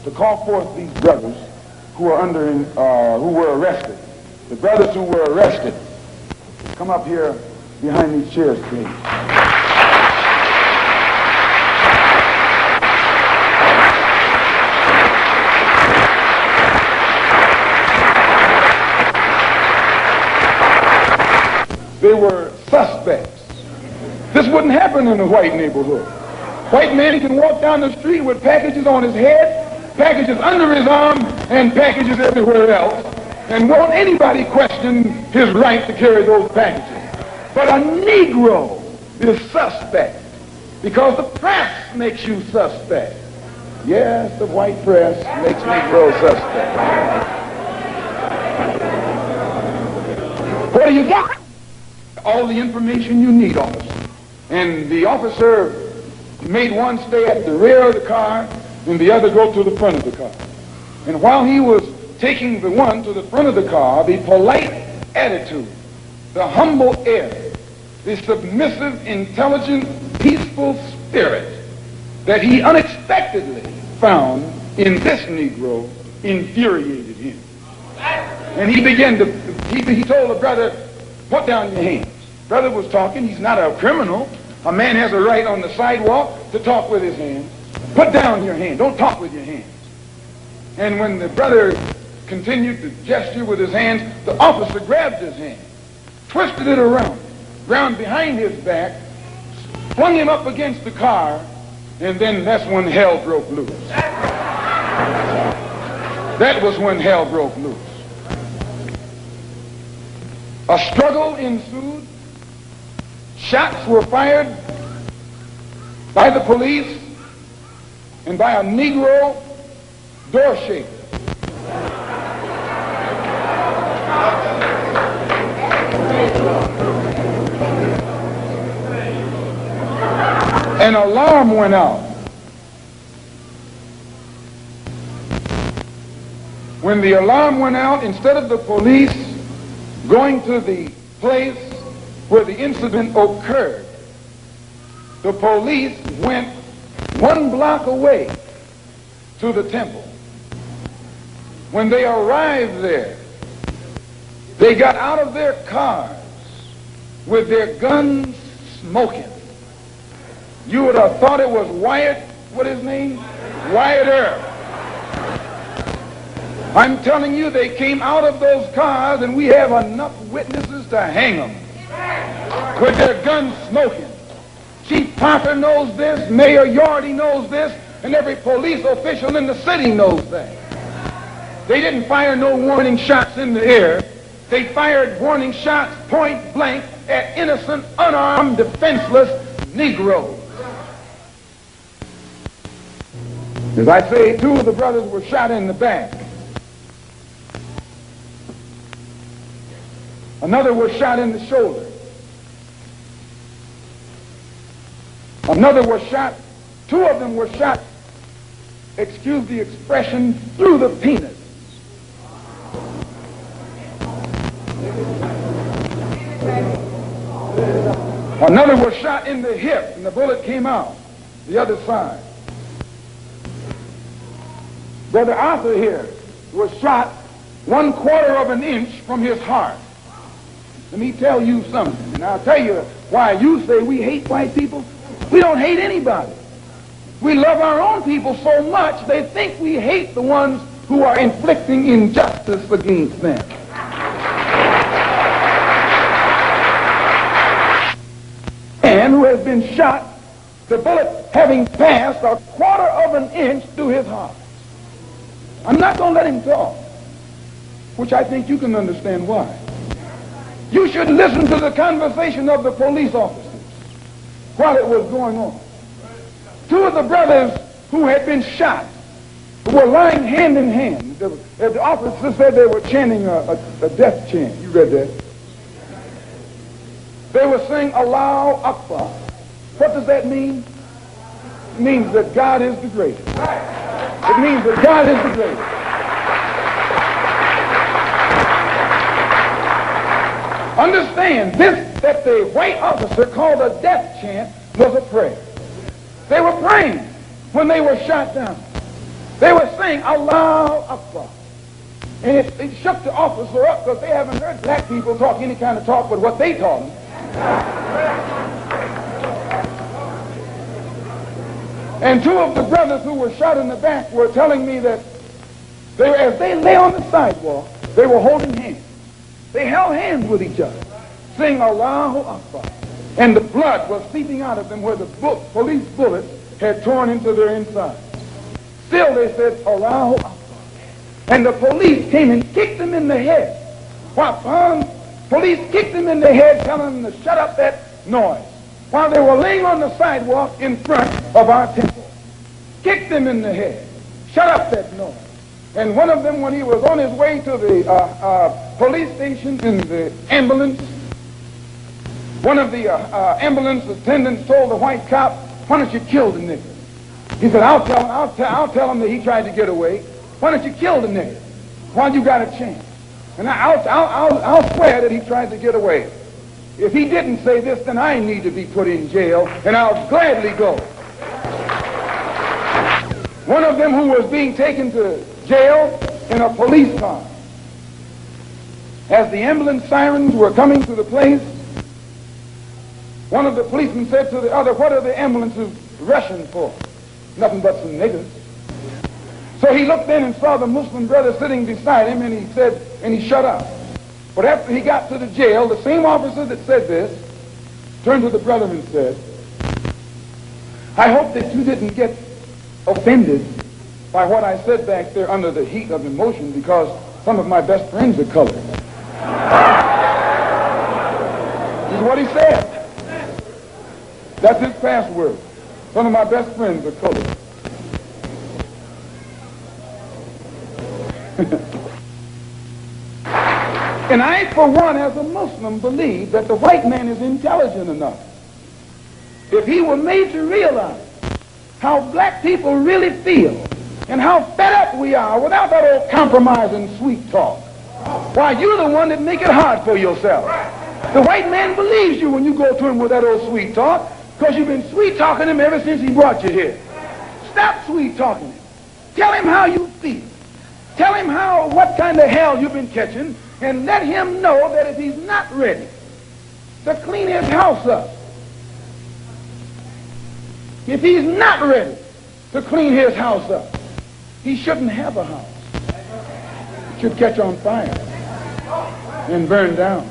to call forth these brothers who were arrested. The brothers who were arrested, come up here behind these chairs, please. They were suspects. This wouldn't happen in a white neighborhood. White man can walk down the street with packages on his head, packages under his arm, and packages everywhere else, and won't anybody question his right to carry those packages. But a Negro is suspect because the press makes you suspect. Yes, the white press makes Negro suspect. What do you got? All the information you need, officer. And the officer made one stay at the rear of the car and the other go to the front of the car. And while he was taking the one to the front of the car, the polite attitude, the humble air, the submissive, intelligent, peaceful spirit that he unexpectedly found in this Negro infuriated him. And he began to, he told the brother, put down your hands. Brother was talking. He's not a criminal. A man has a right on the sidewalk to talk with his hands. Put down your hand. Don't talk with your hands. And when the brother continued to gesture with his hands, the officer grabbed his hand, twisted it around behind his back, flung him up against the car, and then that's when hell broke loose. That was when hell broke loose. A struggle ensued. Shots were fired by the police and by a Negro door shaker. An alarm went out. When the alarm went out, instead of the police going to the place where the incident occurred, the police went 1 block away to the temple. When they arrived there, they got out of their cars with their guns smoking. You would have thought it was Wyatt, what his name? Wyatt Earp. I'm telling you, they came out of those cars, and we have enough witnesses to hang them with their guns smoking. Chief Parker knows this, Mayor Yorty knows this, and every police official in the city knows that. They didn't fire no warning shots in the air. They fired warning shots point blank at innocent, unarmed, defenseless Negroes. As I say, 2 of the brothers were shot in the back. Another was shot in the shoulder. Another was shot, 2 of them were shot, excuse the expression, through the penis. Another was shot in the hip, and the bullet came out the other side. Brother Arthur here was shot 1/4 of an inch from his heart. Let me tell you something, and I'll tell you why you say we hate white people. We don't hate anybody. We love our own people so much they think we hate the ones who are inflicting injustice against them. And who has been shot, the bullet having passed 1/4 of an inch through his heart. I'm not going to let him talk, which I think you can understand why. You should listen to the conversation of the police officers while it was going on. 2 of the brothers who had been shot were lying hand in hand. The officer said they were chanting a death chant. You read that? They were saying, Allahu Akbar. What does that mean? It means that God is the greatest. It means that God is the greatest. Understand, this that the white officer called a death chant was a prayer. They were praying when they were shot down. They were saying, Allahu Akbar. And it shook the officer up because they haven't heard black people talk any kind of talk but what they taught them. And two of the brothers who were shot in the back were telling me that as they lay on the sidewalk, they were holding hands. They held hands with each other, saying Allahu Akbar. And the blood was seeping out of them where the police bullets had torn into their inside. Still they said Allahu Akbar. And the police came and kicked them in the head. Police kicked them in the head, telling them to shut up that noise, while they were laying on the sidewalk in front of our temple. Kicked them in the head. Shut up that noise. And one of them, when he was on his way to the police station in the ambulance, one of the ambulance attendants told the white cop, "Why don't you kill the nigger?" He said, I'll tell him that he tried to get away. Why don't you kill the nigger while you got a chance? And I'll swear that he tried to get away. If he didn't say this, then I need to be put in jail, and I'll gladly go. One of them who was being taken to jail in a police car. As the ambulance sirens were coming to the place, one of the policemen said to the other, "What are the ambulances rushing for?" "Nothing but some niggers." So he looked in and saw the Muslim brother sitting beside him, and he said, and he shut up. But after he got to the jail, the same officer that said this turned to the brother and said, "I hope that you didn't get offended by what I said back there under the heat of emotion, because some of my best friends are colored." This is what he said. That's his password. Some of my best friends are colored. And I, for one, as a Muslim, believe that the white man is intelligent enough. If he were made to realize how black people really feel and how fed up we are without that old compromise and sweet talk, why, you're the one that make it hard for yourself. The white man believes you when you go to him with that old sweet talk, because you've been sweet talking him ever since he brought you here. Stop sweet talking him. Tell him how you feel. Tell him what kind of hell you've been catching, and let him know that if he's not ready to clean his house up, if he's not ready to clean his house up, he shouldn't have a house. It should catch on fire and burn down.